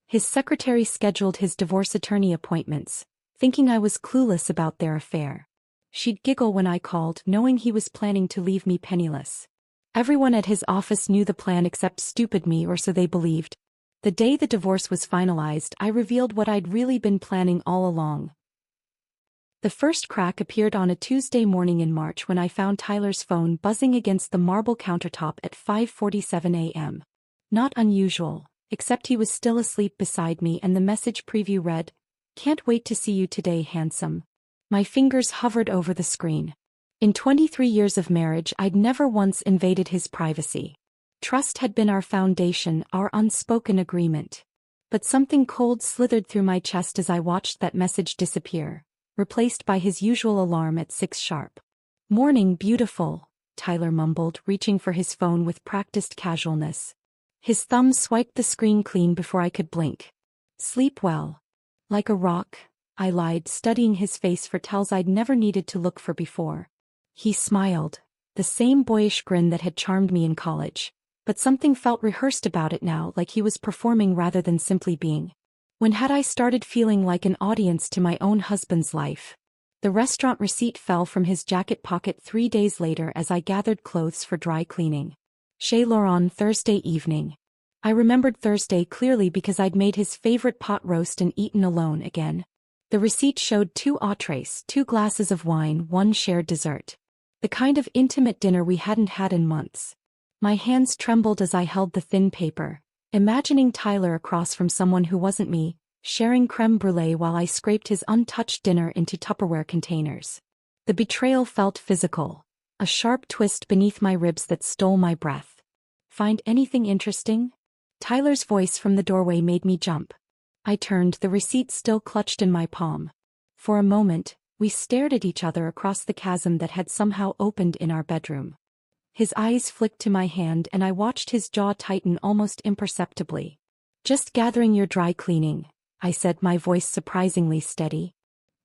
His secretary scheduled his divorce attorney appointments, thinking I was clueless about their affair. She'd giggle when I called, knowing he was planning to leave me penniless. Everyone at his office knew the plan except stupid me, or so they believed. The day the divorce was finalized, I revealed what I'd really been planning all along. The first crack appeared on a Tuesday morning in March when I found Tyler's phone buzzing against the marble countertop at 5:47 a.m. Not unusual, except he was still asleep beside me, and the message preview read, "Can't wait to see you today, handsome." My fingers hovered over the screen. In 23 years of marriage, I'd never once invaded his privacy. Trust had been our foundation, our unspoken agreement. But something cold slithered through my chest as I watched that message disappear, replaced by his usual alarm at 6 sharp. "Morning, beautiful," Tyler mumbled, reaching for his phone with practiced casualness. His thumb swiped the screen clean before I could blink. "Sleep well." "Like a rock," I lied, studying his face for tells I'd never needed to look for before. He smiled, the same boyish grin that had charmed me in college, but something felt rehearsed about it now, like he was performing rather than simply being. When had I started feeling like an audience to my own husband's life? The restaurant receipt fell from his jacket pocket 3 days later as I gathered clothes for dry cleaning. Chez Laurent, Thursday evening. I remembered Thursday clearly because I'd made his favorite pot roast and eaten alone again. The receipt showed 2 entrees, 2 glasses of wine, 1 shared dessert. The kind of intimate dinner we hadn't had in months. My hands trembled as I held the thin paper, imagining Tyler across from someone who wasn't me, sharing creme brulee while I scraped his untouched dinner into Tupperware containers. The betrayal felt physical, a sharp twist beneath my ribs that stole my breath. "Find anything interesting?" Tyler's voice from the doorway made me jump. I turned, the receipt still clutched in my palm. For a moment, we stared at each other across the chasm that had somehow opened in our bedroom. His eyes flicked to my hand and I watched his jaw tighten almost imperceptibly. "Just gathering your dry cleaning," I said, my voice surprisingly steady.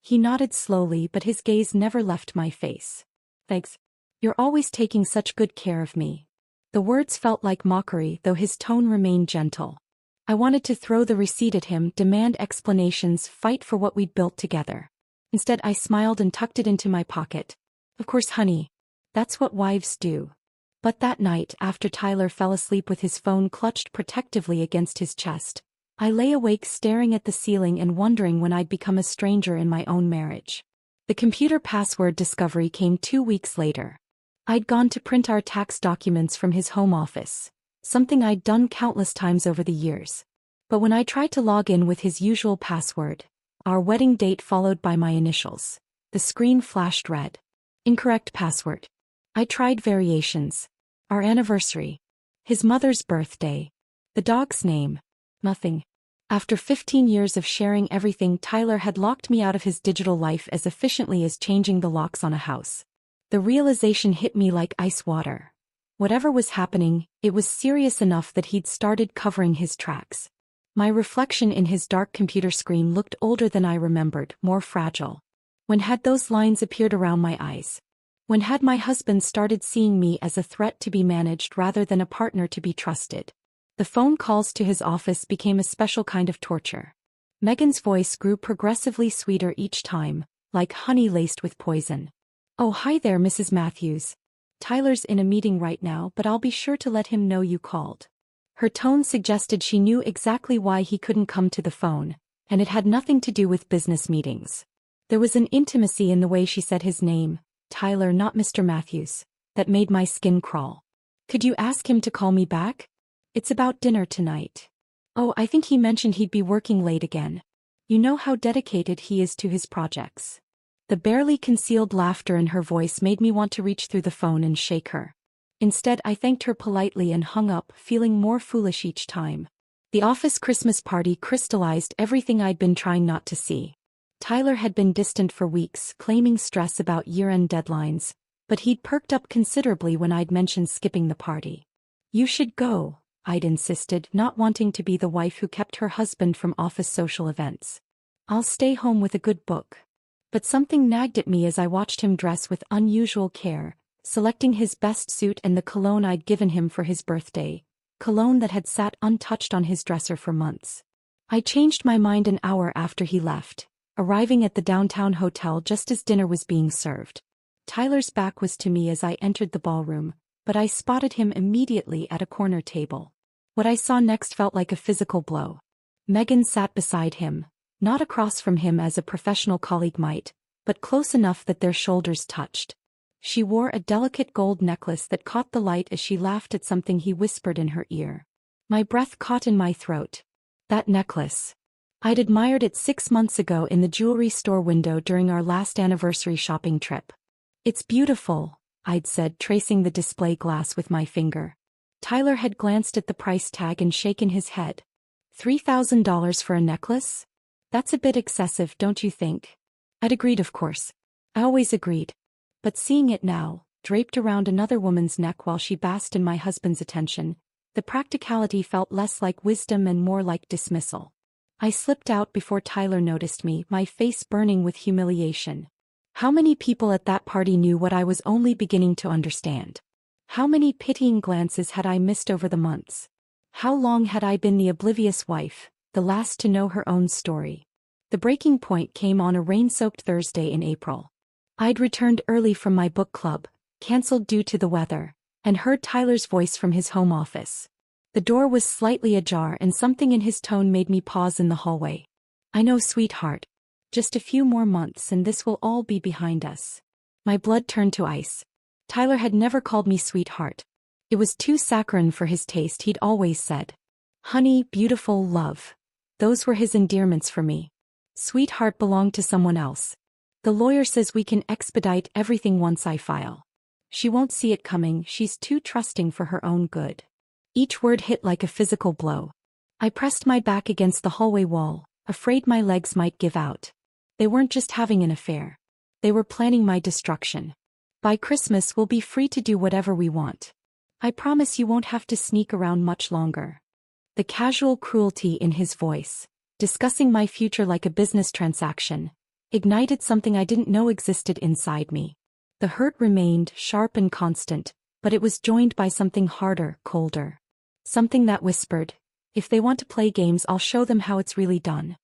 He nodded slowly, but his gaze never left my face. "Thanks. You're always taking such good care of me." The words felt like mockery, though his tone remained gentle. I wanted to throw the receipt at him, demand explanations, fight for what we'd built together. Instead, I smiled and tucked it into my pocket. "Of course, honey. That's what wives do." But that night, after Tyler fell asleep with his phone clutched protectively against his chest, I lay awake staring at the ceiling and wondering when I'd become a stranger in my own marriage. The computer password discovery came 2 weeks later. I'd gone to print our tax documents from his home office, something I'd done countless times over the years. But when I tried to log in with his usual password, our wedding date followed by my initials, the screen flashed red. "Incorrect password." I tried variations. Our anniversary. His mother's birthday. The dog's name. Nothing. After 15 years of sharing everything, Tyler had locked me out of his digital life as efficiently as changing the locks on a house. The realization hit me like ice water. Whatever was happening, it was serious enough that he'd started covering his tracks. My reflection in his dark computer screen looked older than I remembered, more fragile. When had those lines appeared around my eyes? When had my husband started seeing me as a threat to be managed rather than a partner to be trusted? The phone calls to his office became a special kind of torture. Megan's voice grew progressively sweeter each time, like honey laced with poison. "Oh, hi there, Mrs. Matthews. Tyler's in a meeting right now, but I'll be sure to let him know you called." Her tone suggested she knew exactly why he couldn't come to the phone, and it had nothing to do with business meetings. There was an intimacy in the way she said his name, Tyler, not Mr. Matthews, that made my skin crawl. "Could you ask him to call me back? It's about dinner tonight." "Oh, I think he mentioned he'd be working late again. You know how dedicated he is to his projects." The barely concealed laughter in her voice made me want to reach through the phone and shake her. Instead, I thanked her politely and hung up, feeling more foolish each time. The office Christmas party crystallized everything I'd been trying not to see. Tyler had been distant for weeks, claiming stress about year-end deadlines, but he'd perked up considerably when I'd mentioned skipping the party. "You should go," I'd insisted, not wanting to be the wife who kept her husband from office social events. "I'll stay home with a good book." But something nagged at me as I watched him dress with unusual care, selecting his best suit and the cologne I'd given him for his birthday, cologne that had sat untouched on his dresser for months. I changed my mind an hour after he left, arriving at the downtown hotel just as dinner was being served. Tyler's back was to me as I entered the ballroom, but I spotted him immediately at a corner table. What I saw next felt like a physical blow. Megan sat beside him, not across from him as a professional colleague might, but close enough that their shoulders touched. She wore a delicate gold necklace that caught the light as she laughed at something he whispered in her ear. My breath caught in my throat. That necklace. I'd admired it 6 months ago in the jewelry store window during our last anniversary shopping trip. It's beautiful, I'd said, tracing the display glass with my finger. Tyler had glanced at the price tag and shaken his head. $3,000 for a necklace? That's a bit excessive, don't you think? I'd agreed, of course. I always agreed. But seeing it now, draped around another woman's neck while she basked in my husband's attention, the practicality felt less like wisdom and more like dismissal. I slipped out before Tyler noticed me, my face burning with humiliation. How many people at that party knew what I was only beginning to understand? How many pitying glances had I missed over the months? How long had I been the oblivious wife, the last to know her own story? The breaking point came on a rain-soaked Thursday in April. I'd returned early from my book club, cancelled due to the weather, and heard Tyler's voice from his home office. The door was slightly ajar and something in his tone made me pause in the hallway. I know, sweetheart. Just a few more months and this will all be behind us. My blood turned to ice. Tyler had never called me sweetheart. It was too saccharine for his taste. He'd always said, honey, beautiful, love. Those were his endearments for me. Sweetheart belonged to someone else. The lawyer says we can expedite everything once I file. She won't see it coming, she's too trusting for her own good. Each word hit like a physical blow. I pressed my back against the hallway wall, afraid my legs might give out. They weren't just having an affair. They were planning my destruction. By Christmas we'll be free to do whatever we want. I promise you won't have to sneak around much longer. The casual cruelty in his voice, discussing my future like a business transaction, ignited something I didn't know existed inside me. The hurt remained sharp and constant, but it was joined by something harder, colder. Something that whispered, if they want to play games, I'll show them how it's really done.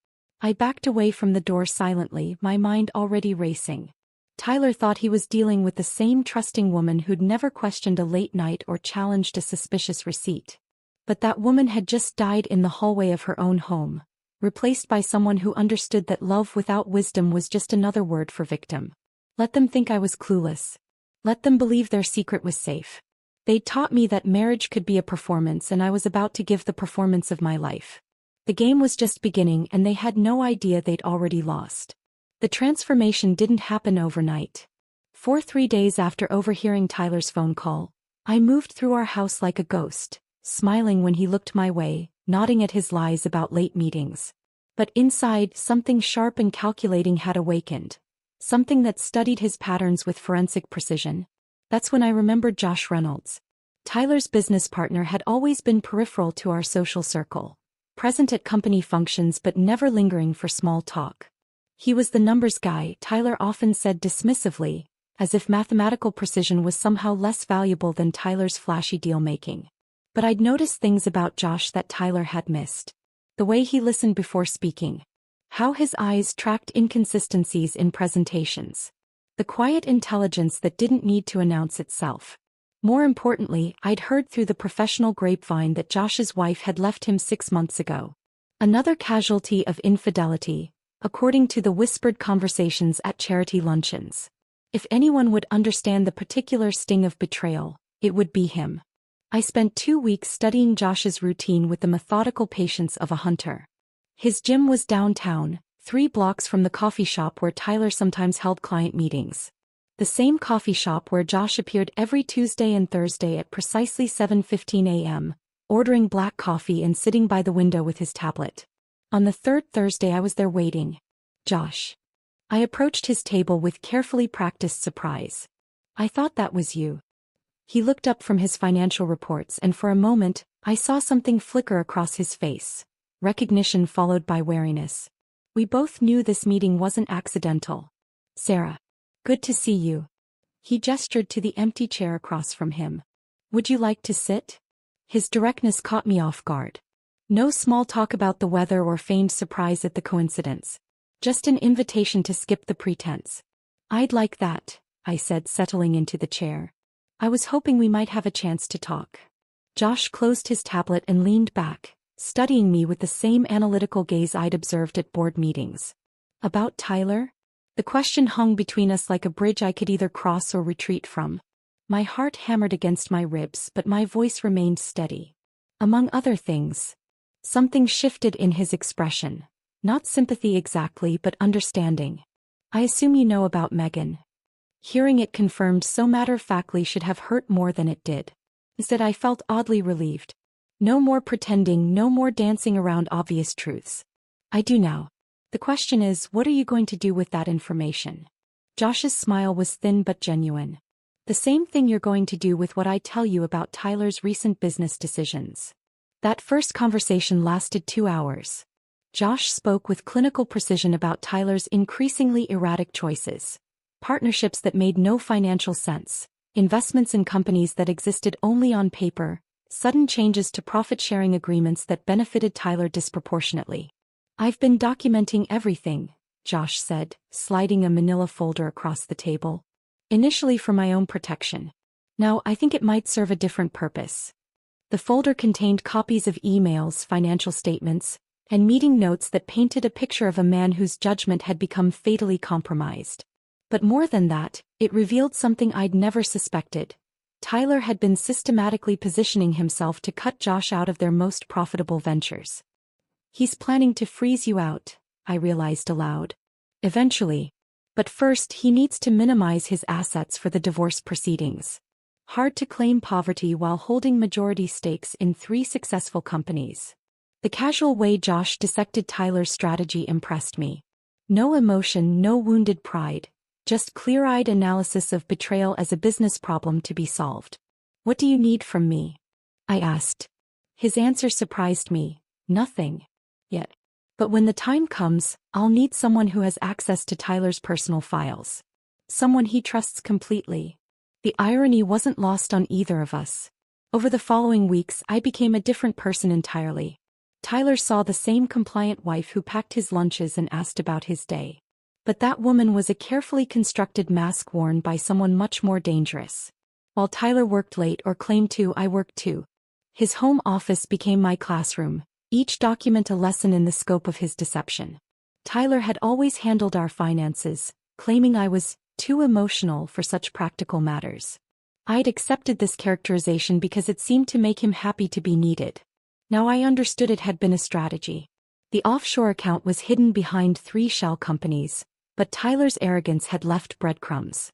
I backed away from the door silently, my mind already racing. Tyler thought he was dealing with the same trusting woman who'd never questioned a late night or challenged a suspicious receipt. But that woman had just died in the hallway of her own home, replaced by someone who understood that love without wisdom was just another word for victim. Let them think I was clueless. Let them believe their secret was safe. They'd taught me that marriage could be a performance, and I was about to give the performance of my life. The game was just beginning and they had no idea they'd already lost. The transformation didn't happen overnight. For 3 days after overhearing Tyler's phone call, I moved through our house like a ghost, smiling when he looked my way, nodding at his lies about late meetings. But inside, something sharp and calculating had awakened. Something that studied his patterns with forensic precision. That's when I remembered Josh Reynolds. Tyler's business partner had always been peripheral to our social circle, present at company functions but never lingering for small talk. He was the numbers guy, Tyler often said dismissively, as if mathematical precision was somehow less valuable than Tyler's flashy deal-making. But I'd noticed things about Josh that Tyler had missed. The way he listened before speaking. How his eyes tracked inconsistencies in presentations. The quiet intelligence that didn't need to announce itself. More importantly, I'd heard through the professional grapevine that Josh's wife had left him 6 months ago. Another casualty of infidelity, according to the whispered conversations at charity luncheons. If anyone would understand the particular sting of betrayal, it would be him. I spent 2 weeks studying Josh's routine with the methodical patience of a hunter. His gym was downtown, 3 blocks from the coffee shop where Tyler sometimes held client meetings. The same coffee shop where Josh appeared every Tuesday and Thursday at precisely 7:15 a.m., ordering black coffee and sitting by the window with his tablet. On the 3rd Thursday I was there waiting. Josh. I approached his table with carefully practiced surprise. I thought that was you. He looked up from his financial reports and for a moment, I saw something flicker across his face. Recognition followed by wariness. We both knew this meeting wasn't accidental. Sarah. Good to see you. He gestured to the empty chair across from him. Would you like to sit? His directness caught me off guard. No small talk about the weather or feigned surprise at the coincidence. Just an invitation to skip the pretense. I'd like that, I said, settling into the chair. I was hoping we might have a chance to talk. Josh closed his tablet and leaned back, studying me with the same analytical gaze I'd observed at board meetings. About Tyler? The question hung between us like a bridge I could either cross or retreat from. My heart hammered against my ribs, but my voice remained steady. Among other things, something shifted in his expression. Not sympathy exactly, but understanding. I assume you know about Megan. Hearing it confirmed so matter-of-factly should have hurt more than it did. Instead, I felt oddly relieved. No more pretending, no more dancing around obvious truths. I do now. The question is, what are you going to do with that information? Josh's smile was thin but genuine. The same thing you're going to do with what I tell you about Tyler's recent business decisions. That first conversation lasted 2 hours. Josh spoke with clinical precision about Tyler's increasingly erratic choices. Partnerships that made no financial sense, investments in companies that existed only on paper, sudden changes to profit-sharing agreements that benefited Tyler disproportionately. I've been documenting everything, Josh said, sliding a manila folder across the table. Initially for my own protection. Now I think it might serve a different purpose. The folder contained copies of emails, financial statements, and meeting notes that painted a picture of a man whose judgment had become fatally compromised. But more than that, it revealed something I'd never suspected. Tyler had been systematically positioning himself to cut Josh out of their most profitable ventures. He's planning to freeze you out, I realized aloud. Eventually. But first he needs to minimize his assets for the divorce proceedings. Hard to claim poverty while holding majority stakes in 3 successful companies. The casual way Josh dissected Tyler's strategy impressed me. No emotion, no wounded pride. Just clear-eyed analysis of betrayal as a business problem to be solved. What do you need from me? I asked. His answer surprised me. Nothing. Yet. But when the time comes, I'll need someone who has access to Tyler's personal files. Someone he trusts completely. The irony wasn't lost on either of us. Over the following weeks, I became a different person entirely. Tyler saw the same compliant wife who packed his lunches and asked about his day. But that woman was a carefully constructed mask worn by someone much more dangerous. While Tyler worked late or claimed to, I worked too. His home office became my classroom, each document a lesson in the scope of his deception. Tyler had always handled our finances, claiming I was too emotional for such practical matters. I'd accepted this characterization because it seemed to make him happy to be needed. Now I understood it had been a strategy. The offshore account was hidden behind 3 shell companies, but Tyler's arrogance had left breadcrumbs.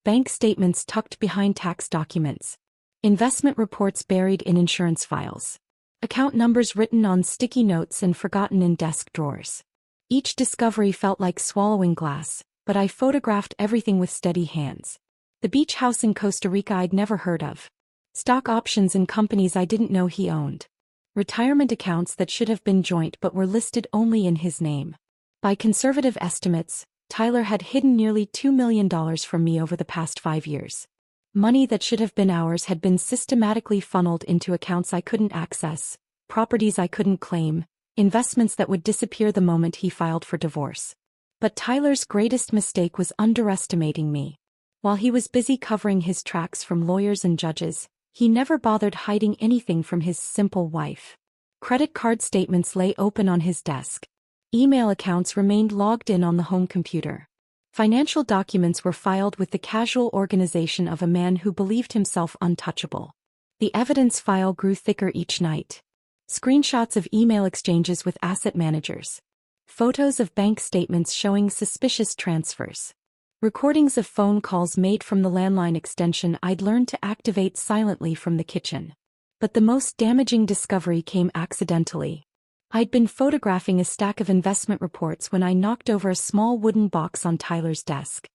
Bank statements tucked behind tax documents. Investment reports buried in insurance files. Account numbers written on sticky notes and forgotten in desk drawers. Each discovery felt like swallowing glass, but I photographed everything with steady hands. The beach house in Costa Rica I'd never heard of. Stock options in companies I didn't know he owned. Retirement accounts that should have been joint but were listed only in his name. By conservative estimates, Tyler had hidden nearly $2 million from me over the past 5 years. Money that should have been ours had been systematically funneled into accounts I couldn't access, properties I couldn't claim, investments that would disappear the moment he filed for divorce. But Tyler's greatest mistake was underestimating me. While he was busy covering his tracks from lawyers and judges, he never bothered hiding anything from his simple wife. Credit card statements lay open on his desk. Email accounts remained logged in on the home computer. Financial documents were filed with the casual organization of a man who believed himself untouchable. The evidence file grew thicker each night. Screenshots of email exchanges with asset managers. Photos of bank statements showing suspicious transfers. Recordings of phone calls made from the landline extension I'd learned to activate silently from the kitchen. But the most damaging discovery came accidentally. I'd been photographing a stack of investment reports when I knocked over a small wooden box on Tyler's desk.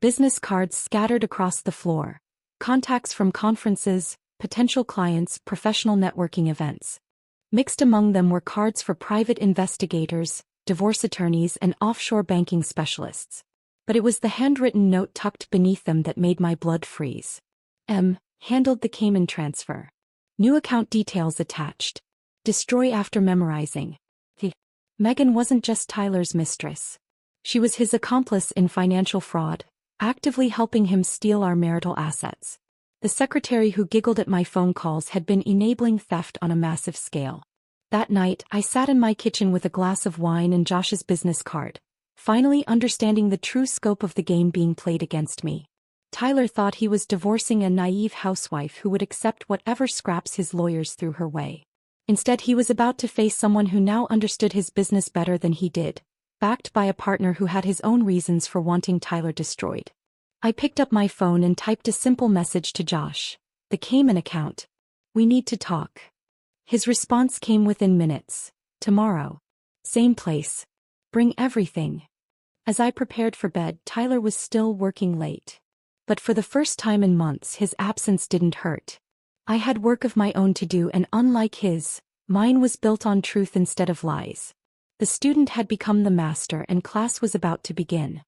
Business cards scattered across the floor. Contacts from conferences, potential clients, professional networking events. Mixed among them were cards for private investigators, divorce attorneys, and offshore banking specialists. But it was the handwritten note tucked beneath them that made my blood freeze. Handled the Cayman transfer. New account details attached. Destroy after memorizing. Megan wasn't just Tyler's mistress. She was his accomplice in financial fraud, actively helping him steal our marital assets. The secretary who giggled at my phone calls had been enabling theft on a massive scale. That night, I sat in my kitchen with a glass of wine and Josh's business card, finally understanding the true scope of the game being played against me. Tyler thought he was divorcing a naive housewife who would accept whatever scraps his lawyers threw her way. Instead, he was about to face someone who now understood his business better than he did, backed by a partner who had his own reasons for wanting Tyler destroyed. I picked up my phone and typed a simple message to Josh. The Cayman account. We need to talk. His response came within minutes. Tomorrow. Same place. Bring everything. As I prepared for bed, Tyler was still working late. But for the first time in months, his absence didn't hurt. I had work of my own to do, and unlike his, mine was built on truth instead of lies. The student had become the master and class was about to begin.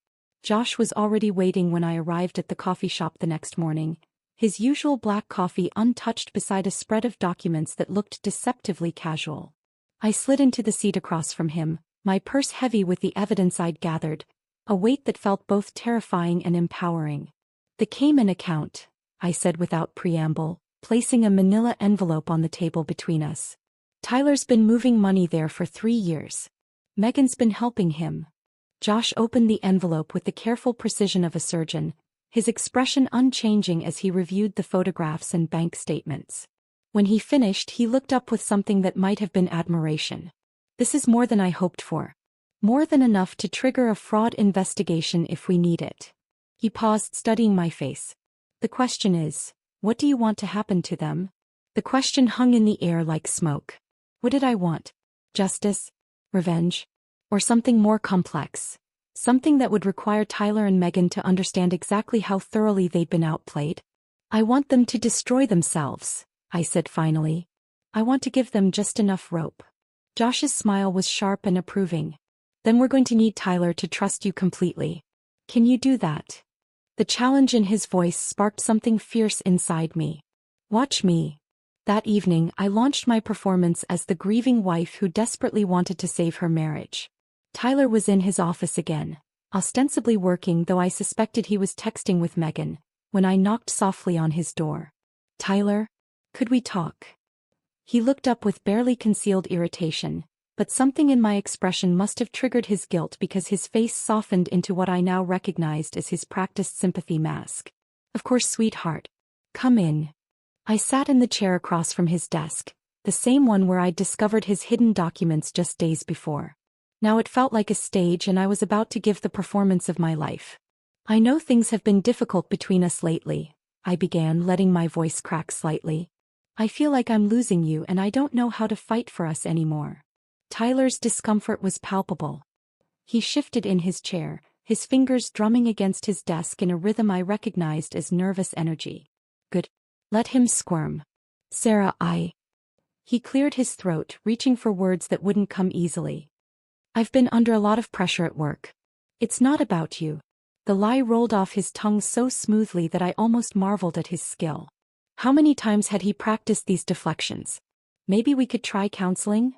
Josh was already waiting when I arrived at the coffee shop the next morning, his usual black coffee untouched beside a spread of documents that looked deceptively casual. I slid into the seat across from him, my purse heavy with the evidence I'd gathered, a weight that felt both terrifying and empowering. The Cayman account, I said without preamble, placing a manila envelope on the table between us. Tyler's been moving money there for 3 years. Megan's been helping him. Josh opened the envelope with the careful precision of a surgeon, his expression unchanging as he reviewed the photographs and bank statements. When he finished, he looked up with something that might have been admiration. This is more than I hoped for. More than enough to trigger a fraud investigation if we need it. He paused, studying my face. The question is, what do you want to happen to them? The question hung in the air like smoke. What did I want? Justice? Revenge? Or something more complex? Something that would require Tyler and Megan to understand exactly how thoroughly they'd been outplayed? I want them to destroy themselves, I said finally. I want to give them just enough rope. Josh's smile was sharp and approving. Then we're going to need Tyler to trust you completely. Can you do that? The challenge in his voice sparked something fierce inside me. Watch me. That evening, I launched my performance as the grieving wife who desperately wanted to save her marriage. Tyler was in his office again, ostensibly working, though I suspected he was texting with Megan, when I knocked softly on his door. Tyler? Could we talk? He looked up with barely concealed irritation, but something in my expression must have triggered his guilt because his face softened into what I now recognized as his practiced sympathy mask. Of course, sweetheart. Come in. I sat in the chair across from his desk, the same one where I'd discovered his hidden documents just days before. Now it felt like a stage, and I was about to give the performance of my life. I know things have been difficult between us lately, I began, letting my voice crack slightly. I feel like I'm losing you and I don't know how to fight for us anymore. Tyler's discomfort was palpable. He shifted in his chair, his fingers drumming against his desk in a rhythm I recognized as nervous energy. Good. Let him squirm. Sarah, He cleared his throat, reaching for words that wouldn't come easily. I've been under a lot of pressure at work. It's not about you. The lie rolled off his tongue so smoothly that I almost marveled at his skill. How many times had he practiced these deflections? Maybe we could try counseling?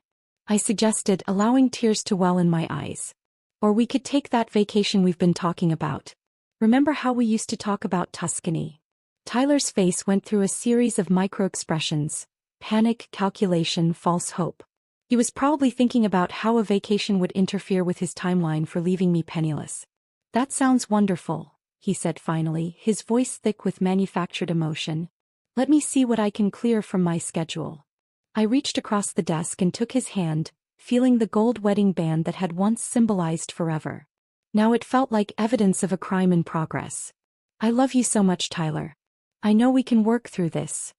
I suggested, allowing tears to well in my eyes. Or we could take that vacation we've been talking about. Remember how we used to talk about Tuscany? Tyler's face went through a series of micro-expressions: panic, calculation, false hope. He was probably thinking about how a vacation would interfere with his timeline for leaving me penniless. That sounds wonderful, he said finally, his voice thick with manufactured emotion. Let me see what I can clear from my schedule. I reached across the desk and took his hand, feeling the gold wedding band that had once symbolized forever. Now it felt like evidence of a crime in progress. I love you so much, Tyler. I know we can work through this.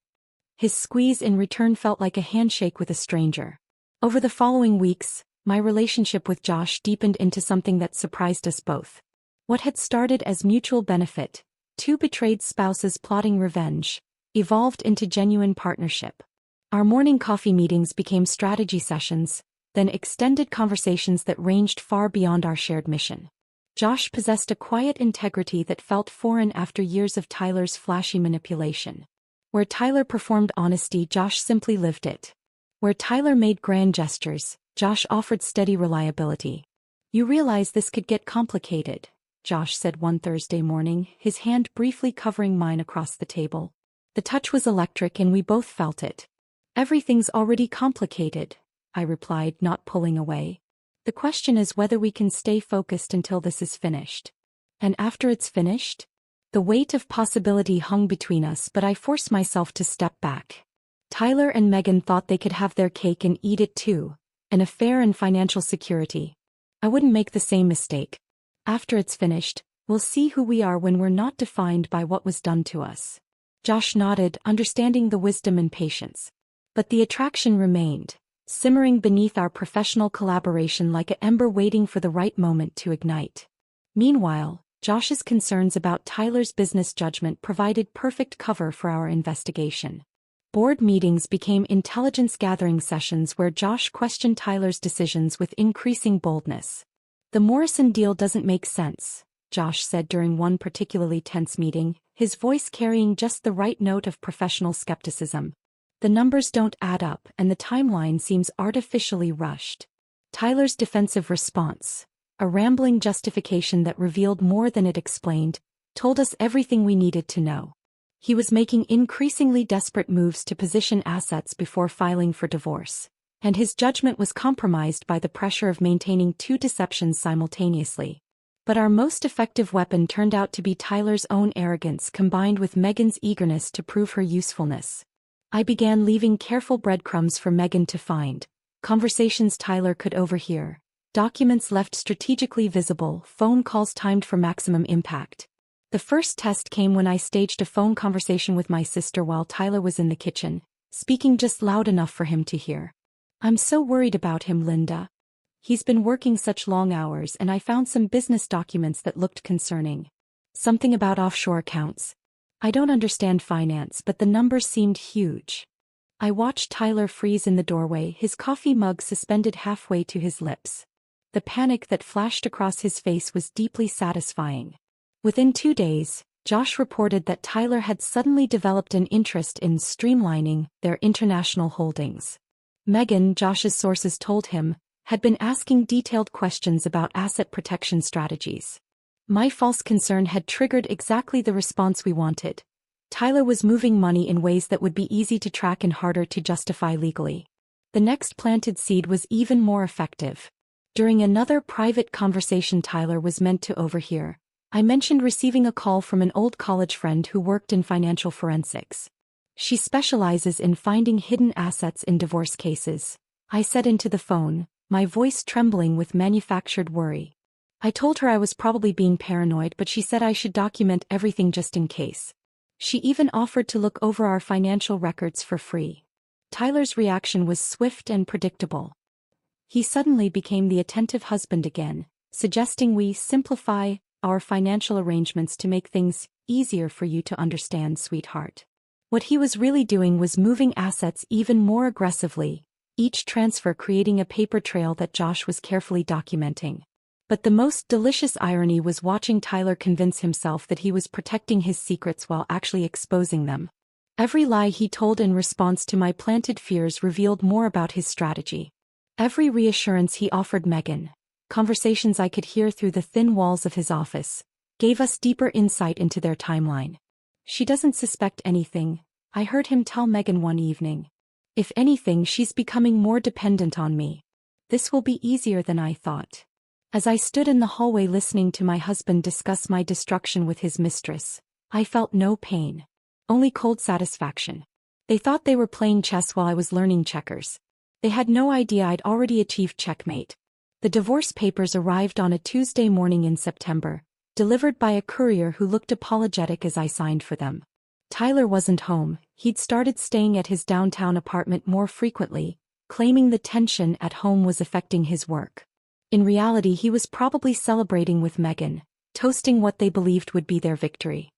His squeeze in return felt like a handshake with a stranger. Over the following weeks, my relationship with Josh deepened into something that surprised us both. What had started as mutual benefit, two betrayed spouses plotting revenge, evolved into genuine partnership. Our morning coffee meetings became strategy sessions, then extended conversations that ranged far beyond our shared mission. Josh possessed a quiet integrity that felt foreign after years of Tyler's flashy manipulation. Where Tyler performed honesty, Josh simply lived it. Where Tyler made grand gestures, Josh offered steady reliability. "You realize this could get complicated," Josh said one Thursday morning, his hand briefly covering mine across the table. The touch was electric and we both felt it. "Everything's already complicated," I replied, not pulling away. "The question is whether we can stay focused until this is finished." "And after it's finished?" The weight of possibility hung between us, but I forced myself to step back. Tyler and Megan thought they could have their cake and eat it too, an affair and financial security. I wouldn't make the same mistake. "After it's finished, we'll see who we are when we're not defined by what was done to us." Josh nodded, understanding the wisdom and patience. But the attraction remained, simmering beneath our professional collaboration like an ember waiting for the right moment to ignite. Meanwhile, Josh's concerns about Tyler's business judgment provided perfect cover for our investigation. Board meetings became intelligence-gathering sessions where Josh questioned Tyler's decisions with increasing boldness. "The Morrison deal doesn't make sense," Josh said during one particularly tense meeting, his voice carrying just the right note of professional skepticism. "The numbers don't add up and the timeline seems artificially rushed." Tyler's defensive response, a rambling justification that revealed more than it explained, told us everything we needed to know. He was making increasingly desperate moves to position assets before filing for divorce, and his judgment was compromised by the pressure of maintaining two deceptions simultaneously. But our most effective weapon turned out to be Tyler's own arrogance combined with Megan's eagerness to prove her usefulness. I began leaving careful breadcrumbs for Megan to find, conversations Tyler could overhear, documents left strategically visible, phone calls timed for maximum impact. The first test came when I staged a phone conversation with my sister while Tyler was in the kitchen, speaking just loud enough for him to hear. "I'm so worried about him, Linda. He's been working such long hours and I found some business documents that looked concerning. Something about offshore accounts. I don't understand finance, but the numbers seemed huge." I watched Tyler freeze in the doorway, his coffee mug suspended halfway to his lips. The panic that flashed across his face was deeply satisfying. Within 2 days, Josh reported that Tyler had suddenly developed an interest in streamlining their international holdings. Megan, Josh's sources told him, had been asking detailed questions about asset protection strategies. My false concern had triggered exactly the response we wanted. Tyler was moving money in ways that would be easy to track and harder to justify legally. The next planted seed was even more effective. During another private conversation Tyler was meant to overhear, I mentioned receiving a call from an old college friend who worked in financial forensics. "She specializes in finding hidden assets in divorce cases," I said into the phone, my voice trembling with manufactured worry. I told her I was probably being paranoid, but she said I should document everything just in case. She even offered to look over our financial records for free. Tyler's reaction was swift and predictable. He suddenly became the attentive husband again, suggesting we simplify our financial arrangements to make things easier for you to understand, sweetheart. What he was really doing was moving assets even more aggressively, each transfer creating a paper trail that Josh was carefully documenting. But the most delicious irony was watching Tyler convince himself that he was protecting his secrets while actually exposing them. Every lie he told in response to my planted fears revealed more about his strategy. Every reassurance he offered Megan, conversations I could hear through the thin walls of his office, gave us deeper insight into their timeline. "She doesn't suspect anything," I heard him tell Megan one evening. "If anything, she's becoming more dependent on me. This will be easier than I thought." As I stood in the hallway listening to my husband discuss my destruction with his mistress, I felt no pain, only cold satisfaction. They thought they were playing chess while I was learning checkers. They had no idea I'd already achieved checkmate. The divorce papers arrived on a Tuesday morning in September, delivered by a courier who looked apologetic as I signed for them. Tyler wasn't home. He'd started staying at his downtown apartment more frequently, claiming the tension at home was affecting his work. In reality, he was probably celebrating with Megan, toasting what they believed would be their victory.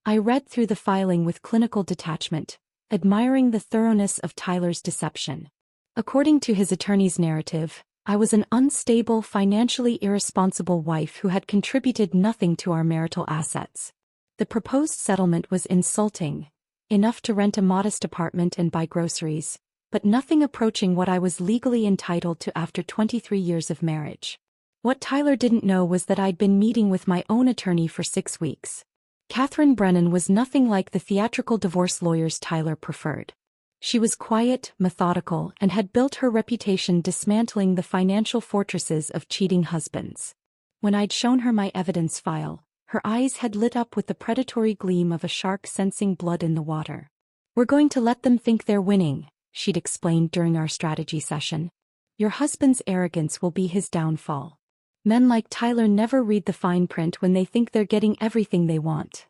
I read through the filing with clinical detachment, admiring the thoroughness of Tyler's deception. According to his attorney's narrative, I was an unstable, financially irresponsible wife who had contributed nothing to our marital assets. The proposed settlement was insulting, enough to rent a modest apartment and buy groceries, but nothing approaching what I was legally entitled to after 23 years of marriage. What Tyler didn't know was that I'd been meeting with my own attorney for 6 weeks. Catherine Brennan was nothing like the theatrical divorce lawyers Tyler preferred. She was quiet, methodical, and had built her reputation dismantling the financial fortresses of cheating husbands. When I'd shown her my evidence file, her eyes had lit up with the predatory gleam of a shark sensing blood in the water. "We're going to let them think they're winning," she'd explained during our strategy session. "Your husband's arrogance will be his downfall. Men like Tyler never read the fine print when they think they're getting everything they want."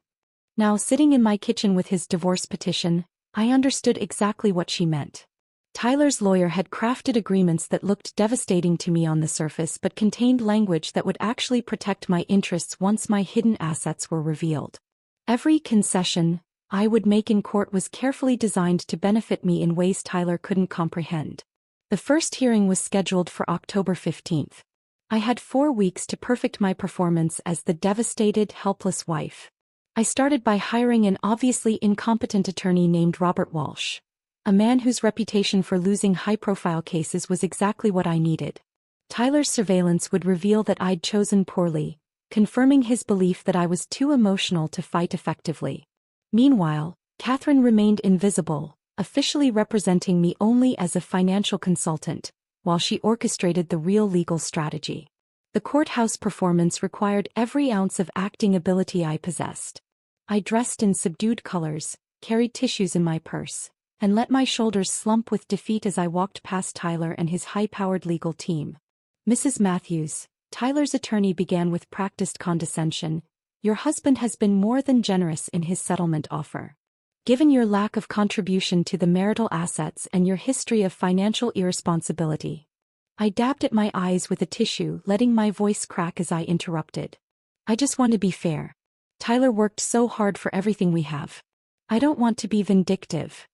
Now, sitting in my kitchen with his divorce petition, I understood exactly what she meant. Tyler's lawyer had crafted agreements that looked devastating to me on the surface but contained language that would actually protect my interests once my hidden assets were revealed. Every concession I would make in court was carefully designed to benefit me in ways Tyler couldn't comprehend. The first hearing was scheduled for October 15th. I had 4 weeks to perfect my performance as the devastated, helpless wife. I started by hiring an obviously incompetent attorney named Robert Walsh, a man whose reputation for losing high-profile cases was exactly what I needed. Tyler's surveillance would reveal that I'd chosen poorly, confirming his belief that I was too emotional to fight effectively. Meanwhile, Catherine remained invisible, officially representing me only as a financial consultant, while she orchestrated the real legal strategy. The courthouse performance required every ounce of acting ability I possessed. I dressed in subdued colors, carried tissues in my purse, and let my shoulders slump with defeat as I walked past Tyler and his high-powered legal team. "Mrs. Matthews," Tyler's attorney began with practiced condescension, "your husband has been more than generous in his settlement offer. Given your lack of contribution to the marital assets and your history of financial irresponsibility." I dabbed at my eyes with a tissue, letting my voice crack as I interrupted. "I just want to be fair. Tyler worked so hard for everything we have. I don't want to be vindictive."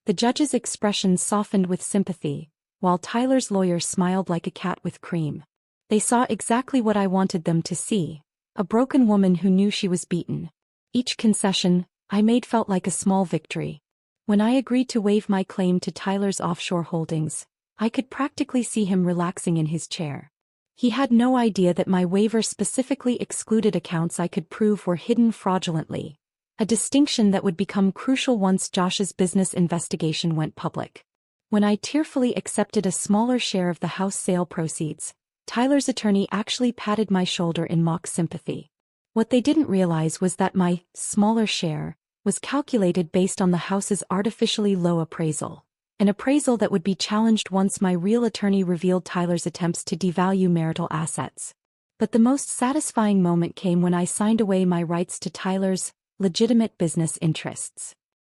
The judge's expression softened with sympathy, while Tyler's lawyer smiled like a cat with cream. They saw exactly what I wanted them to see, a broken woman who knew she was beaten. Each concession I made felt like a small victory. When I agreed to waive my claim to Tyler's offshore holdings, I could practically see him relaxing in his chair. He had no idea that my waiver specifically excluded accounts I could prove were hidden fraudulently, a distinction that would become crucial once Josh's business investigation went public. When I tearfully accepted a smaller share of the house sale proceeds, Tyler's attorney actually patted my shoulder in mock sympathy. What they didn't realize was that my smaller share was calculated based on the house's artificially low appraisal, an appraisal that would be challenged once my real attorney revealed Tyler's attempts to devalue marital assets. But the most satisfying moment came when I signed away my rights to Tyler's legitimate business interests.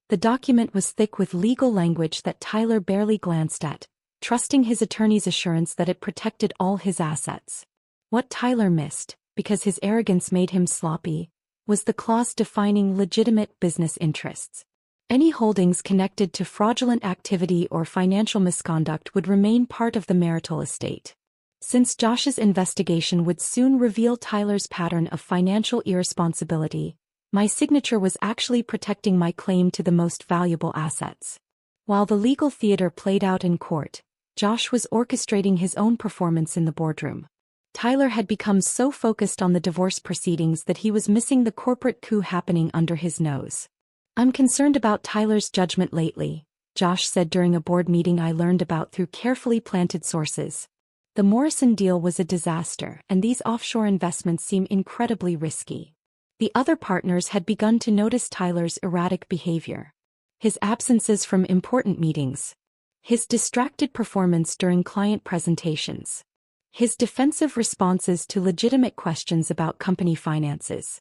The document was thick with legal language that Tyler barely glanced at, trusting his attorney's assurance that it protected all his assets. What Tyler missed, because his arrogance made him sloppy, was the clause defining legitimate business interests. Any holdings connected to fraudulent activity or financial misconduct would remain part of the marital estate. Since Josh's investigation would soon reveal Tyler's pattern of financial irresponsibility, my signature was actually protecting my claim to the most valuable assets. While the legal theater played out in court, Josh was orchestrating his own performance in the boardroom. Tyler had become so focused on the divorce proceedings that he was missing the corporate coup happening under his nose. "I'm concerned about Tyler's judgment lately," Josh said during a board meeting I learned about through carefully planted sources. "The Morrison deal was a disaster, and these offshore investments seem incredibly risky." The other partners had begun to notice Tyler's erratic behavior. His absences from important meetings. His distracted performance during client presentations. His defensive responses to legitimate questions about company finances.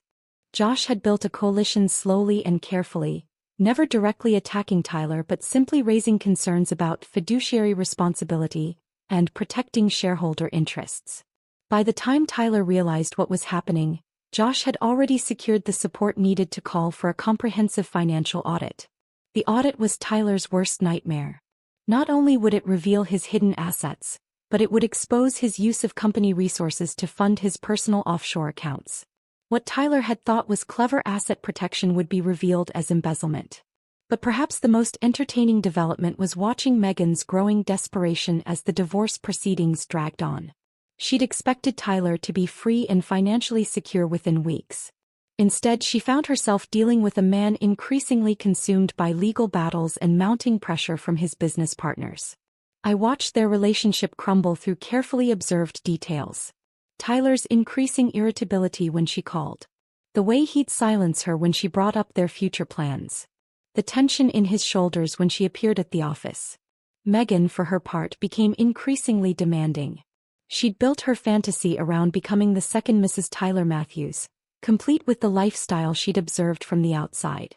Josh had built a coalition slowly and carefully, never directly attacking Tyler but simply raising concerns about fiduciary responsibility and protecting shareholder interests. By the time Tyler realized what was happening, Josh had already secured the support needed to call for a comprehensive financial audit. The audit was Tyler's worst nightmare. Not only would it reveal his hidden assets, but it would expose his use of company resources to fund his personal offshore accounts. What Tyler had thought was clever asset protection would be revealed as embezzlement. But perhaps the most entertaining development was watching Megan's growing desperation as the divorce proceedings dragged on. She'd expected Tyler to be free and financially secure within weeks. Instead, she found herself dealing with a man increasingly consumed by legal battles and mounting pressure from his business partners. I watched their relationship crumble through carefully observed details. Tyler's increasing irritability when she called. The way he'd silence her when she brought up their future plans. The tension in his shoulders when she appeared at the office. Megan, for her part, became increasingly demanding. She'd built her fantasy around becoming the second Mrs. Tyler Matthews, complete with the lifestyle she'd observed from the outside.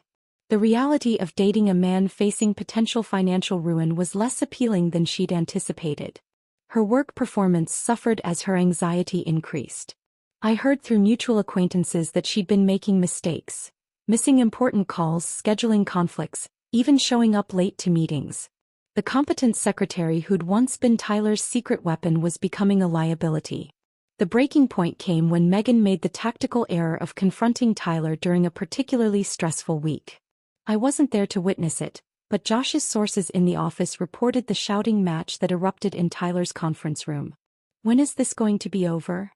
The reality of dating a man facing potential financial ruin was less appealing than she'd anticipated. Her work performance suffered as her anxiety increased. I heard through mutual acquaintances that she'd been making mistakes, missing important calls, scheduling conflicts, even showing up late to meetings. The competent secretary who'd once been Tyler's secret weapon was becoming a liability. The breaking point came when Megan made the tactical error of confronting Tyler during a particularly stressful week. I wasn't there to witness it, but Josh's sources in the office reported the shouting match that erupted in Tyler's conference room. "When is this going to be over?"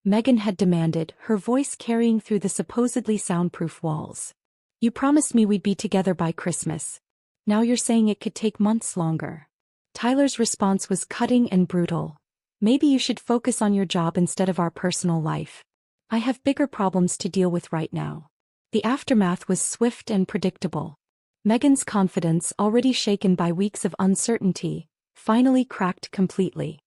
Megan had demanded, her voice carrying through the supposedly soundproof walls. "You promised me we'd be together by Christmas. Now you're saying it could take months longer." Tyler's response was cutting and brutal. "Maybe you should focus on your job instead of our personal life. I have bigger problems to deal with right now." The aftermath was swift and predictable. Megan's confidence, already shaken by weeks of uncertainty, finally cracked completely.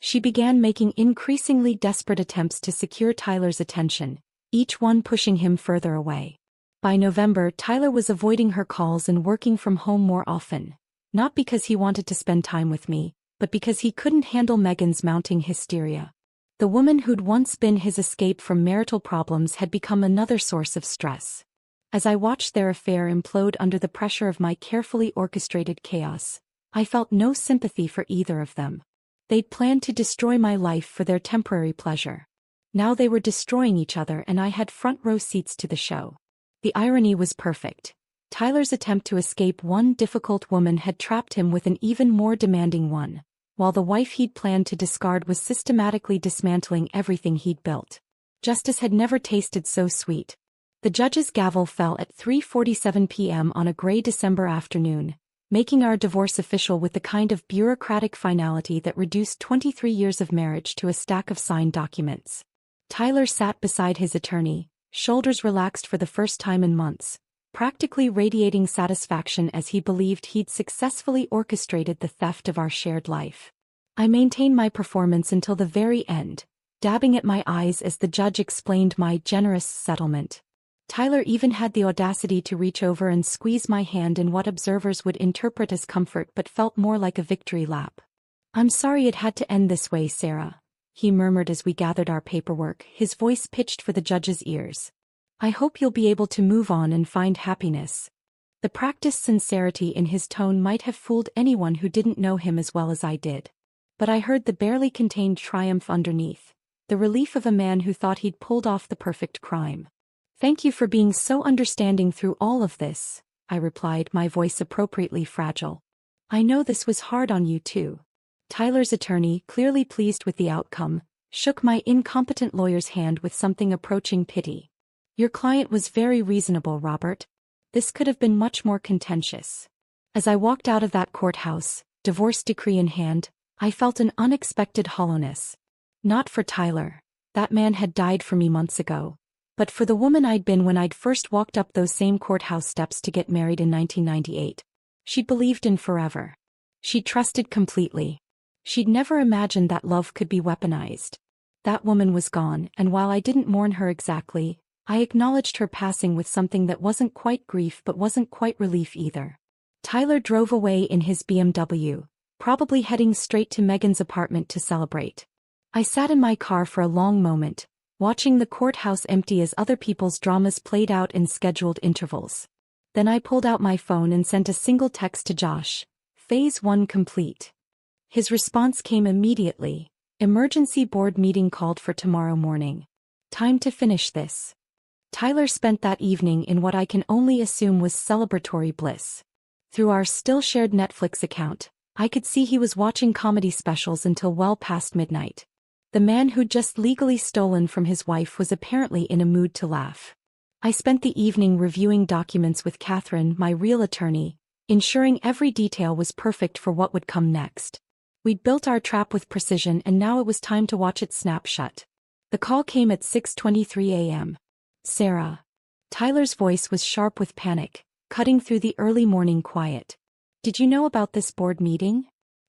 She began making increasingly desperate attempts to secure Tyler's attention, each one pushing him further away. By November, Tyler was avoiding her calls and working from home more often, not because he wanted to spend time with me, but because he couldn't handle Megan's mounting hysteria. The woman who'd once been his escape from marital problems had become another source of stress. As I watched their affair implode under the pressure of my carefully orchestrated chaos, I felt no sympathy for either of them. They'd planned to destroy my life for their temporary pleasure. Now they were destroying each other and I had front-row seats to the show. The irony was perfect. Tyler's attempt to escape one difficult woman had trapped him with an even more demanding one, while the wife he'd planned to discard was systematically dismantling everything he'd built. Justice had never tasted so sweet. The judge's gavel fell at 3:47 p.m. on a gray December afternoon, making our divorce official with the kind of bureaucratic finality that reduced 23 years of marriage to a stack of signed documents. Tyler sat beside his attorney, shoulders relaxed for the first time in months, practically radiating satisfaction as he believed he'd successfully orchestrated the theft of our shared life. I maintained my performance until the very end, dabbing at my eyes as the judge explained my generous settlement. Tyler even had the audacity to reach over and squeeze my hand in what observers would interpret as comfort but felt more like a victory lap. "I'm sorry it had to end this way, Sarah," he murmured as we gathered our paperwork, his voice pitched for the judge's ears. "I hope you'll be able to move on and find happiness." The practiced sincerity in his tone might have fooled anyone who didn't know him as well as I did. But I heard the barely contained triumph underneath, the relief of a man who thought he'd pulled off the perfect crime. "Thank you for being so understanding through all of this," I replied, my voice appropriately fragile. "I know this was hard on you too." Tyler's attorney, clearly pleased with the outcome, shook my incompetent lawyer's hand with something approaching pity. "Your client was very reasonable, Robert. This could have been much more contentious." As I walked out of that courthouse, divorce decree in hand, I felt an unexpected hollowness. Not for Tyler. That man had died for me months ago. But for the woman I'd been when I'd first walked up those same courthouse steps to get married in 1998. She'd believed in forever. She'd trusted completely. She'd never imagined that love could be weaponized. That woman was gone, and while I didn't mourn her exactly, I acknowledged her passing with something that wasn't quite grief but wasn't quite relief either. Tyler drove away in his BMW, probably heading straight to Megan's apartment to celebrate. I sat in my car for a long moment, watching the courthouse empty as other people's dramas played out in scheduled intervals. Then I pulled out my phone and sent a single text to Josh. "Phase 1 complete." His response came immediately. "Emergency board meeting called for tomorrow morning. Time to finish this." Tyler spent that evening in what I can only assume was celebratory bliss. Through our still-shared Netflix account, I could see he was watching comedy specials until well past midnight. The man who'd just legally stolen from his wife was apparently in a mood to laugh. I spent the evening reviewing documents with Catherine, my real attorney, ensuring every detail was perfect for what would come next. We'd built our trap with precision and now it was time to watch it snap shut. The call came at 6:23 a.m. Sarah. Tyler's voice was sharp with panic, cutting through the early morning quiet. Did you know about this board meeting?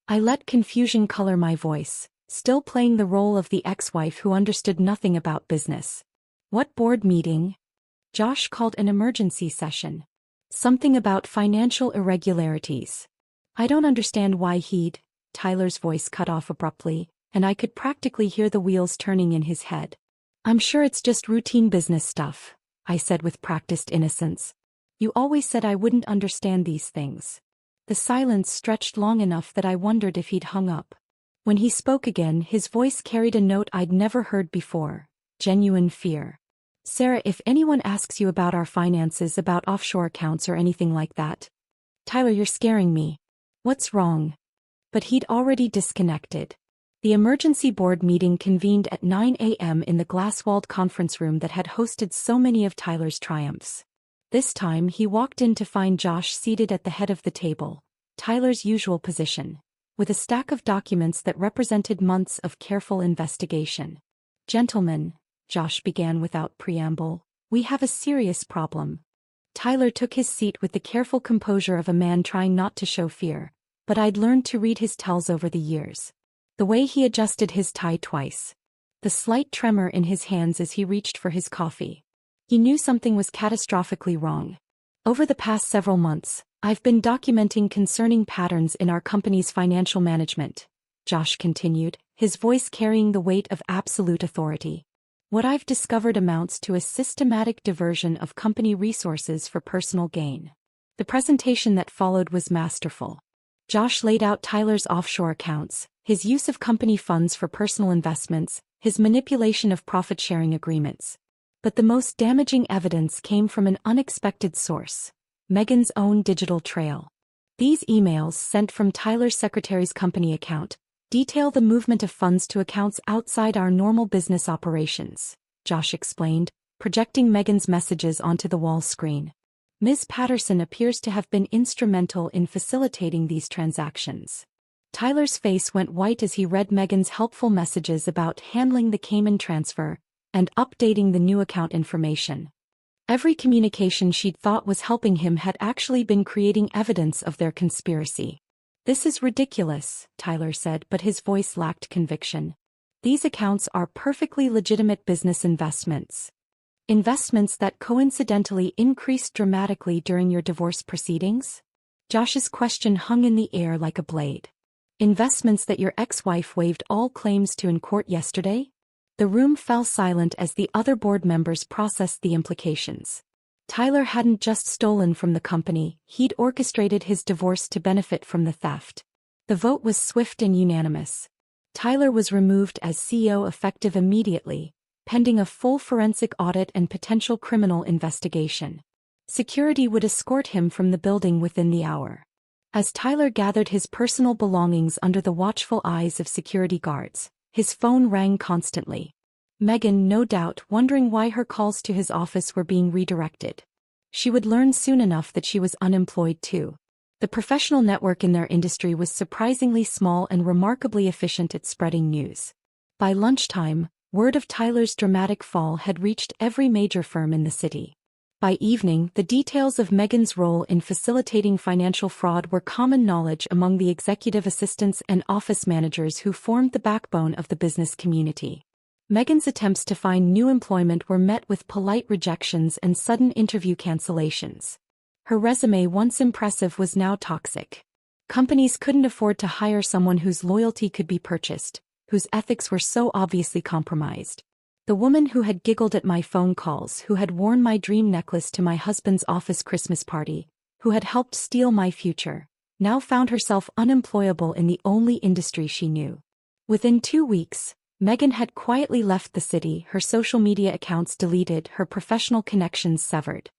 I let confusion color my voice, still playing the role of the ex-wife who understood nothing about business. What board meeting? Josh called an emergency session. Something about financial irregularities. I don't understand why he'd. Tyler's voice cut off abruptly, and I could practically hear the wheels turning in his head. I'm sure it's just routine business stuff, I said with practiced innocence. You always said I wouldn't understand these things. The silence stretched long enough that I wondered if he'd hung up. When he spoke again, his voice carried a note I'd never heard before, genuine fear. Sarah, if anyone asks you about our finances, about offshore accounts or anything like that. Tyler, you're scaring me. What's wrong? But he'd already disconnected. The emergency board meeting convened at 9 a.m. in the glass-walled conference room that had hosted so many of Tyler's triumphs. This time he walked in to find Josh seated at the head of the table, Tyler's usual position, with a stack of documents that represented months of careful investigation. Gentlemen, Josh began without preamble, we have a serious problem. Tyler took his seat with the careful composure of a man trying not to show fear, but I'd learned to read his tells over the years. The way he adjusted his tie twice. The slight tremor in his hands as he reached for his coffee. He knew something was catastrophically wrong. Over the past several months, I've been documenting concerning patterns in our company's financial management, Josh continued, his voice carrying the weight of absolute authority. What I've discovered amounts to a systematic diversion of company resources for personal gain. The presentation that followed was masterful. Josh laid out Tyler's offshore accounts, his use of company funds for personal investments, his manipulation of profit-sharing agreements. But the most damaging evidence came from an unexpected source, Megan's own digital trail. These emails, sent from Tyler's secretary's company account, detail the movement of funds to accounts outside our normal business operations, Josh explained, projecting Megan's messages onto the wall screen. Ms. Patterson appears to have been instrumental in facilitating these transactions. Tyler's face went white as he read Megan's helpful messages about handling the Cayman transfer and updating the new account information. Every communication she'd thought was helping him had actually been creating evidence of their conspiracy. This is ridiculous, Tyler said, but his voice lacked conviction. These accounts are perfectly legitimate business investments. Investments that coincidentally increased dramatically during your divorce proceedings? Josh's question hung in the air like a blade. Investments that your ex-wife waived all claims to in court yesterday? The room fell silent as the other board members processed the implications. Tyler hadn't just stolen from the company, he'd orchestrated his divorce to benefit from the theft. The vote was swift and unanimous. Tyler was removed as CEO effective immediately, pending a full forensic audit and potential criminal investigation. Security would escort him from the building within the hour. As Tyler gathered his personal belongings under the watchful eyes of security guards, his phone rang constantly. Megan, no doubt, wondering why her calls to his office were being redirected. She would learn soon enough that she was unemployed too. The professional network in their industry was surprisingly small and remarkably efficient at spreading news. By lunchtime, word of Tyler's dramatic fall had reached every major firm in the city. By evening, the details of Megan's role in facilitating financial fraud were common knowledge among the executive assistants and office managers who formed the backbone of the business community. Megan's attempts to find new employment were met with polite rejections and sudden interview cancellations. Her resume, once impressive, was now toxic. Companies couldn't afford to hire someone whose loyalty could be purchased, whose ethics were so obviously compromised. The woman who had giggled at my phone calls, who had worn my dream necklace to my husband's office Christmas party, who had helped steal my future, now found herself unemployable in the only industry she knew. Within 2 weeks, Megan had quietly left the city, her social media accounts deleted, her professional connections severed.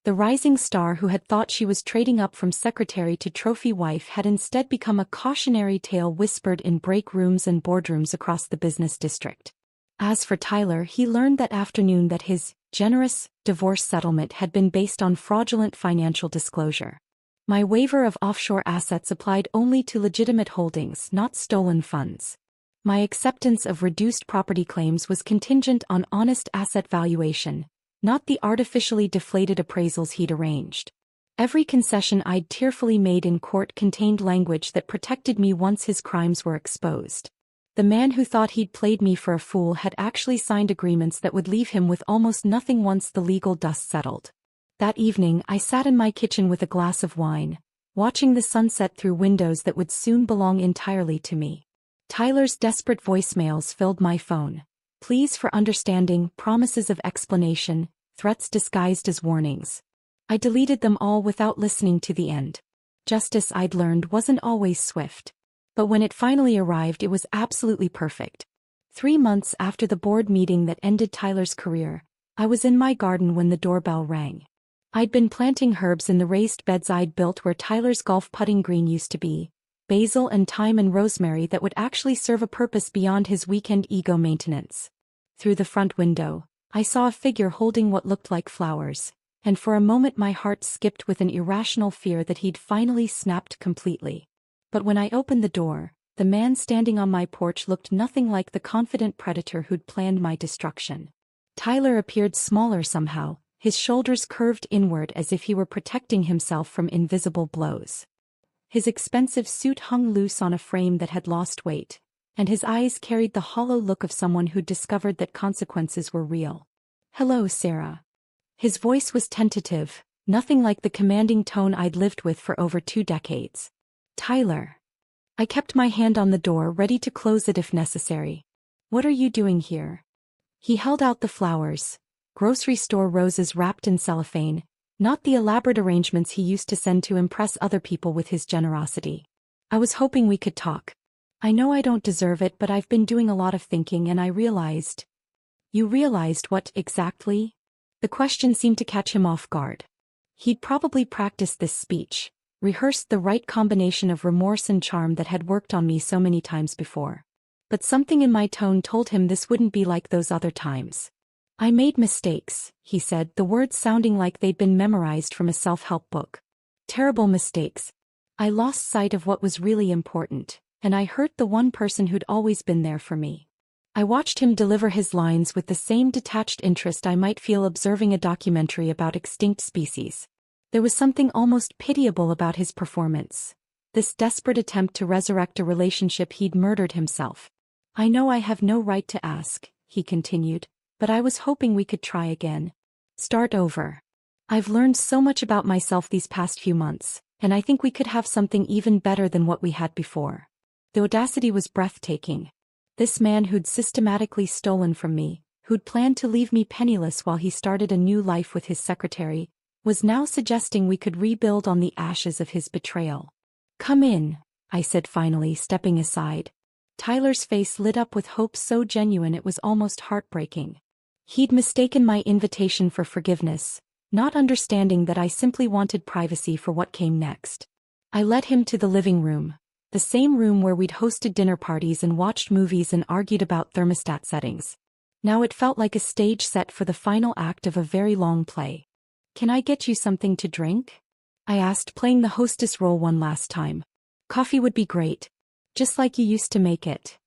The rising star who had thought she was trading up from secretary to trophy wife had instead become a cautionary tale whispered in break rooms and boardrooms across the business district. As for Tyler, he learned that afternoon that his generous divorce settlement had been based on fraudulent financial disclosure. My waiver of offshore assets applied only to legitimate holdings, not stolen funds. My acceptance of reduced property claims was contingent on honest asset valuation, not the artificially deflated appraisals he'd arranged. Every concession I'd tearfully made in court contained language that protected me once his crimes were exposed. The man who thought he'd played me for a fool had actually signed agreements that would leave him with almost nothing once the legal dust settled. That evening, I sat in my kitchen with a glass of wine, watching the sunset through windows that would soon belong entirely to me. Tyler's desperate voicemails filled my phone. Pleas for understanding, promises of explanation, threats disguised as warnings. I deleted them all without listening to the end. Justice, I'd learned, wasn't always swift. But when it finally arrived, it was absolutely perfect. 3 months after the board meeting that ended Tyler's career, I was in my garden when the doorbell rang. I'd been planting herbs in the raised beds I'd built where Tyler's golf putting green used to be, basil and thyme and rosemary that would actually serve a purpose beyond his weekend ego maintenance. Through the front window, I saw a figure holding what looked like flowers, and for a moment my heart skipped with an irrational fear that he'd finally snapped completely. But when I opened the door, the man standing on my porch looked nothing like the confident predator who'd planned my destruction. Tyler appeared smaller somehow, his shoulders curved inward as if he were protecting himself from invisible blows. His expensive suit hung loose on a frame that had lost weight, and his eyes carried the hollow look of someone who'd discovered that consequences were real. "Hello, Sarah." His voice was tentative, nothing like the commanding tone I'd lived with for over 2 decades. "Tyler." I kept my hand on the door, ready to close it if necessary. "What are you doing here?" He held out the flowers, grocery store roses wrapped in cellophane, not the elaborate arrangements he used to send to impress other people with his generosity. "I was hoping we could talk. I know I don't deserve it, but I've been doing a lot of thinking and I realized." "You realized what exactly?" The question seemed to catch him off guard. He'd probably practiced this speech, rehearsed the right combination of remorse and charm that had worked on me so many times before. But something in my tone told him this wouldn't be like those other times. "I made mistakes," he said, the words sounding like they'd been memorized from a self-help book. "Terrible mistakes. I lost sight of what was really important, and I hurt the one person who'd always been there for me." I watched him deliver his lines with the same detached interest I might feel observing a documentary about extinct species. There was something almost pitiable about his performance. This desperate attempt to resurrect a relationship he'd murdered himself. "I know I have no right to ask," he continued, "but I was hoping we could try again. Start over. I've learned so much about myself these past few months, and I think we could have something even better than what we had before." The audacity was breathtaking. This man who'd systematically stolen from me, who'd planned to leave me penniless while he started a new life with his secretary, was now suggesting we could rebuild on the ashes of his betrayal. "Come in," I said finally, stepping aside. Tyler's face lit up with hope so genuine it was almost heartbreaking. He'd mistaken my invitation for forgiveness, not understanding that I simply wanted privacy for what came next. I led him to the living room, the same room where we'd hosted dinner parties and watched movies and argued about thermostat settings. Now it felt like a stage set for the final act of a very long play. "Can I get you something to drink?" I asked, playing the hostess role one last time. "Coffee would be great. Just like you used to make it."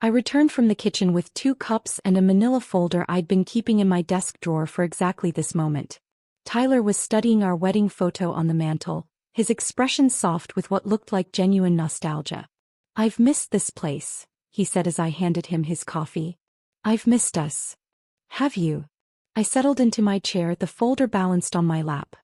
I returned from the kitchen with 2 cups and a manila folder I'd been keeping in my desk drawer for exactly this moment. Tyler was studying our wedding photo on the mantel, his expression soft with what looked like genuine nostalgia. "I've missed this place," he said as I handed him his coffee. "I've missed us." "Have you?" I settled into my chair, the folder balanced on my lap.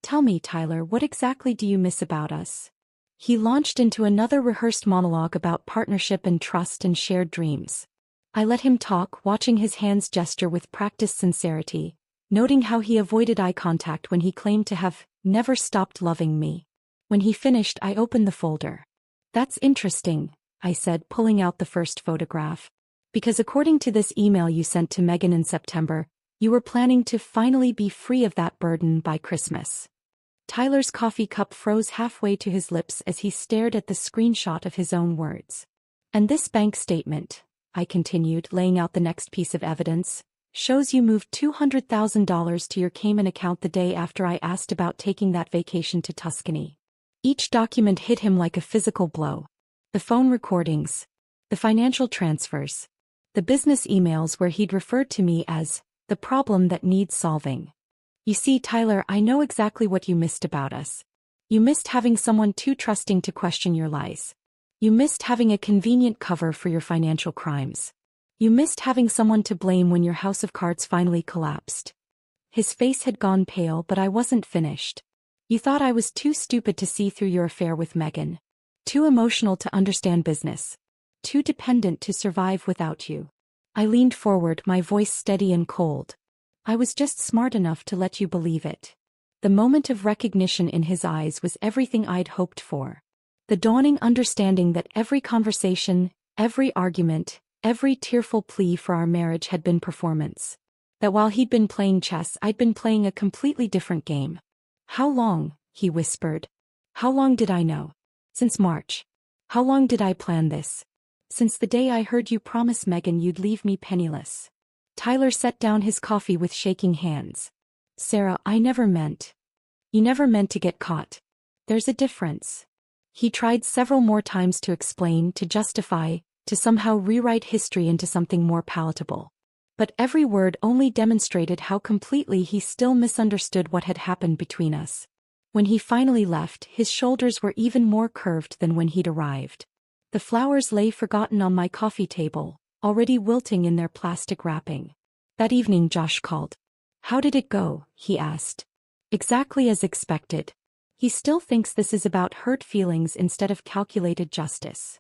"Tell me, Tyler, what exactly do you miss about us?" He launched into another rehearsed monologue about partnership and trust and shared dreams. I let him talk, watching his hands gesture with practiced sincerity, noting how he avoided eye contact when he claimed to have never stopped loving me. When he finished, I opened the folder. "That's interesting," I said, pulling out the first photograph. "Because according to this email you sent to Megan in September, You were planning to finally be free of that burden by Christmas. Tyler's coffee cup froze halfway to his lips as he stared at the screenshot of his own words. And this bank statement, I continued, laying out the next piece of evidence, shows you moved $200,000 to your Cayman account the day after I asked about taking that vacation to Tuscany. Each document hit him like a physical blow. The phone recordings, the financial transfers, the business emails where he'd referred to me as the problem that needs solving. You see, Tyler, I know exactly what you missed about us. You missed having someone too trusting to question your lies. You missed having a convenient cover for your financial crimes. You missed having someone to blame when your house of cards finally collapsed. His face had gone pale, but I wasn't finished. You thought I was too stupid to see through your affair with Megan. Too emotional to understand business. Too dependent to survive without you. I leaned forward, my voice steady and cold. I was just smart enough to let you believe it. The moment of recognition in his eyes was everything I'd hoped for. The dawning understanding that every conversation, every argument, every tearful plea for our marriage had been performance. That while he'd been playing chess, I'd been playing a completely different game. How long? He whispered. How long did I know? Since March. How long did I plan this? Since the day I heard you promise Megan you'd leave me penniless. Tyler set down his coffee with shaking hands. Sarah, I never meant. You never meant to get caught. There's a difference. He tried several more times to explain, to justify, to somehow rewrite history into something more palatable. But every word only demonstrated how completely he still misunderstood what had happened between us. When he finally left, his shoulders were even more curved than when he'd arrived. The flowers lay forgotten on my coffee table, already wilting in their plastic wrapping. That evening Josh called. How did it go? He asked. Exactly as expected. He still thinks this is about hurt feelings instead of calculated justice.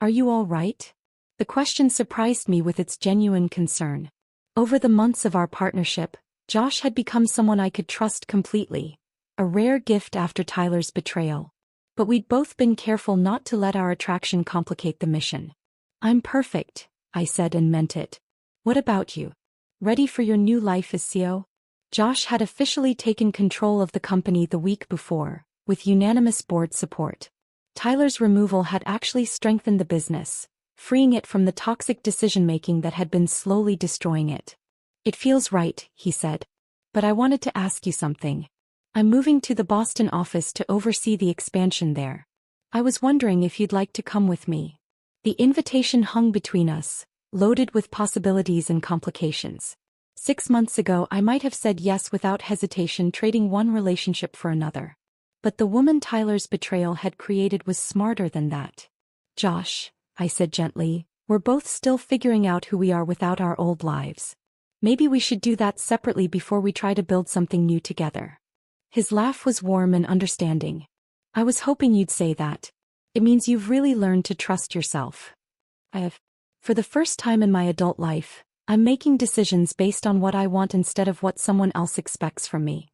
Are you all right? The question surprised me with its genuine concern. Over the months of our partnership, Josh had become someone I could trust completely, a rare gift after Tyler's betrayal. But we'd both been careful not to let our attraction complicate the mission. I'm perfect, I said and meant it. What about you? Ready for your new life as CEO? Josh had officially taken control of the company the week before, with unanimous board support. Tyler's removal had actually strengthened the business, freeing it from the toxic decision-making that had been slowly destroying it. It feels right, he said. But I wanted to ask you something. I'm moving to the Boston office to oversee the expansion there. I was wondering if you'd like to come with me. The invitation hung between us, loaded with possibilities and complications. 6 months ago I might have said yes without hesitation, trading one relationship for another. But the woman Tyler's betrayal had created was smarter than that. Josh, I said gently, we're both still figuring out who we are without our old lives. Maybe we should do that separately before we try to build something new together. His laugh was warm and understanding. I was hoping you'd say that. It means you've really learned to trust yourself. I have. For the first time in my adult life, I'm making decisions based on what I want instead of what someone else expects from me.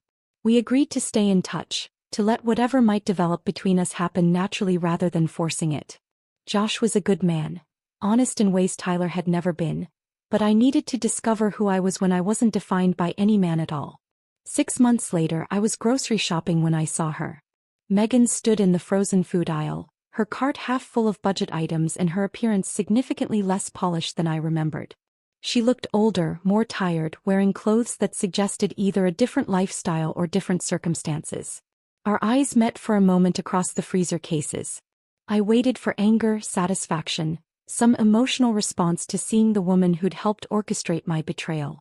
We agreed to stay in touch, to let whatever might develop between us happen naturally rather than forcing it. Josh was a good man, honest in ways Tyler had never been, but I needed to discover who I was when I wasn't defined by any man at all. 6 months later I was grocery shopping when I saw her. Megan stood in the frozen food aisle, her cart half full of budget items and her appearance significantly less polished than I remembered. She looked older, more tired, wearing clothes that suggested either a different lifestyle or different circumstances. Our eyes met for a moment across the freezer cases. I waited for anger, satisfaction, some emotional response to seeing the woman who'd helped orchestrate my betrayal.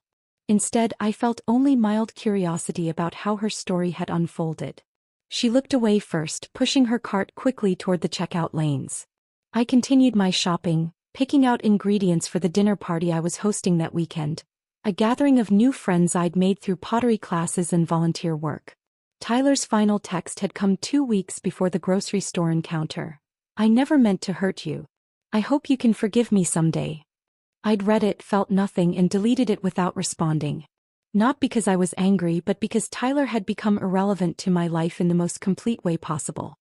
Instead, I felt only mild curiosity about how her story had unfolded. She looked away first, pushing her cart quickly toward the checkout lanes. I continued my shopping, picking out ingredients for the dinner party I was hosting that weekend, a gathering of new friends I'd made through pottery classes and volunteer work. Tyler's final text had come 2 weeks before the grocery store encounter. I never meant to hurt you. I hope you can forgive me someday. I'd read it, felt nothing, and deleted it without responding. Not because I was angry, but because Tyler had become irrelevant to my life in the most complete way possible.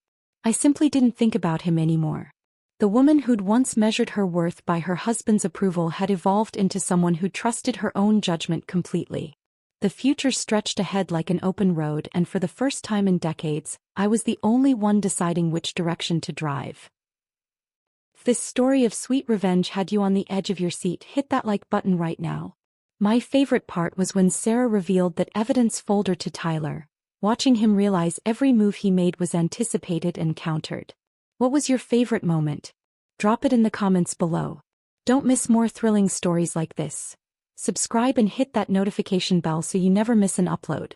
I simply didn't think about him anymore. The woman who'd once measured her worth by her husband's approval had evolved into someone who trusted her own judgment completely. The future stretched ahead like an open road, and for the first time in decades, I was the only one deciding which direction to drive. If this story of sweet revenge had you on the edge of your seat, hit that like button right now. My favorite part was when Sarah revealed that evidence folder to Tyler, watching him realize every move he made was anticipated and countered. What was your favorite moment? Drop it in the comments below. Don't miss more thrilling stories like this. Subscribe and hit that notification bell so you never miss an upload.